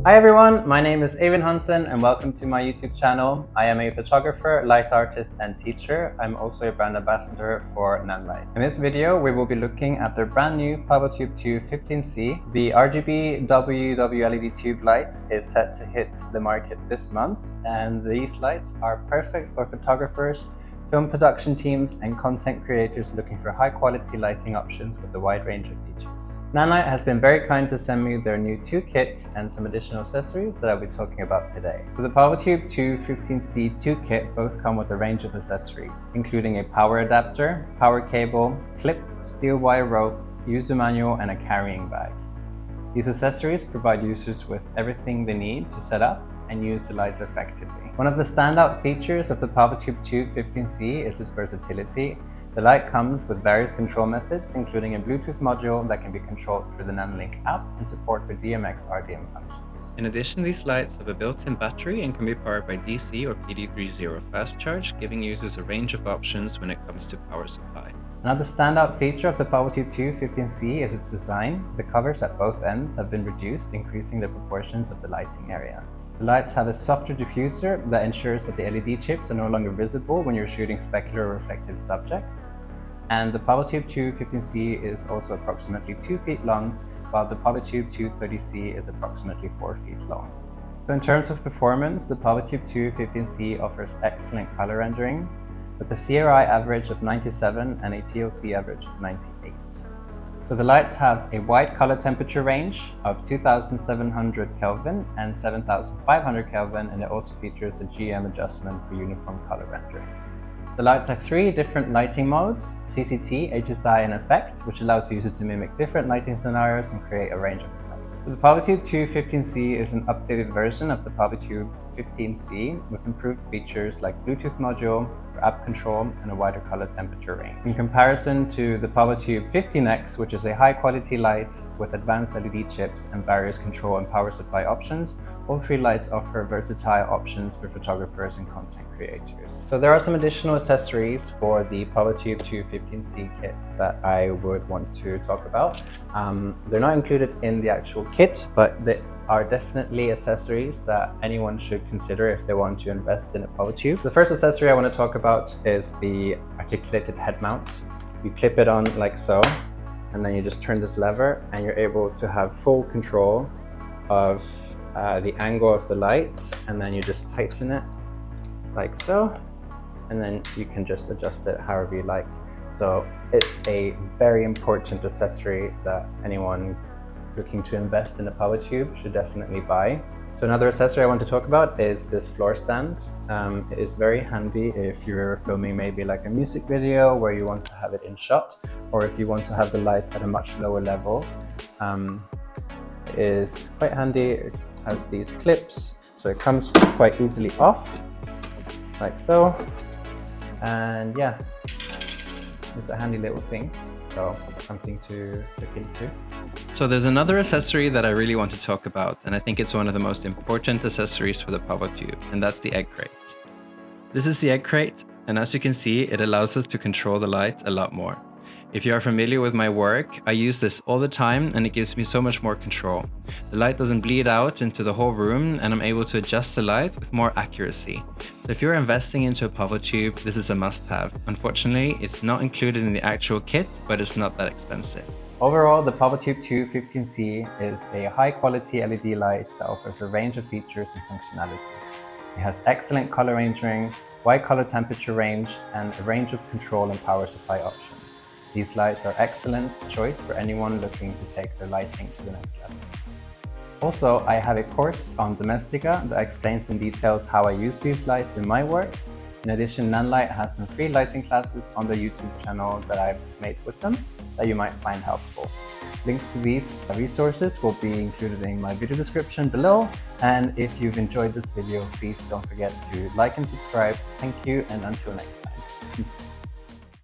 Hi everyone, my name is Eivind Hansen and welcome to my YouTube channel. I am a photographer, light artist and teacher. I'm also a brand ambassador for Nanlite. In this video, we will be looking at their brand new Pavotube 2 15C. The RGBww LED tube light is set to hit the market this month, and these lights are perfect for photographers, film production teams and content creators looking for high quality lighting options with a wide range of features. Nanlite has been very kind to send me their new 2 kits and some additional accessories that I'll be talking about today. So the Pavotube 2 15C 2 kit both come with a range of accessories, including a power adapter, power cable, clip, steel wire rope, user manual and a carrying bag. These accessories provide users with everything they need to set up and use the lights effectively. One of the standout features of the Pavotube 2 15C is its versatility. The light comes with various control methods, including a Bluetooth module that can be controlled through the Nanlite app and support for DMX RDM functions. In addition, these lights have a built-in battery and can be powered by DC or PD30 fast charge, giving users a range of options when it comes to power supply. Another standout feature of the Pavotube 2 15C is its design. The covers at both ends have been reduced, increasing the proportions of the lighting area. The lights have a softer diffuser that ensures that the LED chips are no longer visible when you're shooting specular or reflective subjects. And the Pavotube 2 15C is also approximately 2 feet long, while the Pavotube 2 30C is approximately 4 feet long. So in terms of performance, the Pavotube 2 15C offers excellent color rendering, with a CRI average of 97 and a TLC average of 98. So the lights have a wide color temperature range of 2700 Kelvin and 7500 Kelvin, and it also features a GM adjustment for uniform color rendering. The lights have 3 different lighting modes: CCT, HSI and Effect, which allows users to mimic different lighting scenarios and create a range of effects. So the Pavotube 2 15C is an updated version of the Pavotube 15C with improved features like Bluetooth module for app control and a wider color temperature range. In comparison to the Pavotube 15X, which is a high quality light with advanced LED chips and various control and power supply options, all 3 lights offer versatile options for photographers and content creators. So there are some additional accessories for the Pavotube 2 15C kit that I would want to talk about. They're not included in the actual kit, but they are definitely accessories that anyone should consider if they want to invest in a Pavotube. The first accessory I want to talk about is the articulated head mount. You clip it on like so, and then you just turn this lever and you're able to have full control of the angle of the light, and then you just tighten it like so, and then you can just adjust it however you like. So it's a very important accessory that anyone looking to invest in a Pavotube should definitely buy. So another accessory I want to talk about is this floor stand. It is very handy if you're filming maybe like a music video where you want to have it in shot, or if you want to have the light at a much lower level. It is quite handy. It has these clips, so it comes quite easily off, like so. And yeah, it's a handy little thing. So something to look into. So there's another accessory that I really want to talk about, and I think it's one of the most important accessories for the Pavotube, and that's the egg crate. This is the egg crate, and as you can see, it allows us to control the light a lot more. If you are familiar with my work, I use this all the time and it gives me so much more control. The light doesn't bleed out into the whole room and I'm able to adjust the light with more accuracy. So if you're investing into a Pavotube, this is a must-have. Unfortunately, it's not included in the actual kit, but it's not that expensive. Overall, the Pavotube 2 15C is a high-quality LED light that offers a range of features and functionality. It has excellent color rendering, wide color temperature range, and a range of control and power supply options. These lights are excellent choice for anyone looking to take their lighting to the next level. Also, I have a course on Domestika that explains in details how I use these lights in my work. In addition, Nanlite has some free lighting classes on their YouTube channel that I've made with them that you might find helpful. Links to these resources will be included in my video description below. And if you've enjoyed this video, please don't forget to like and subscribe. Thank you, and until next time.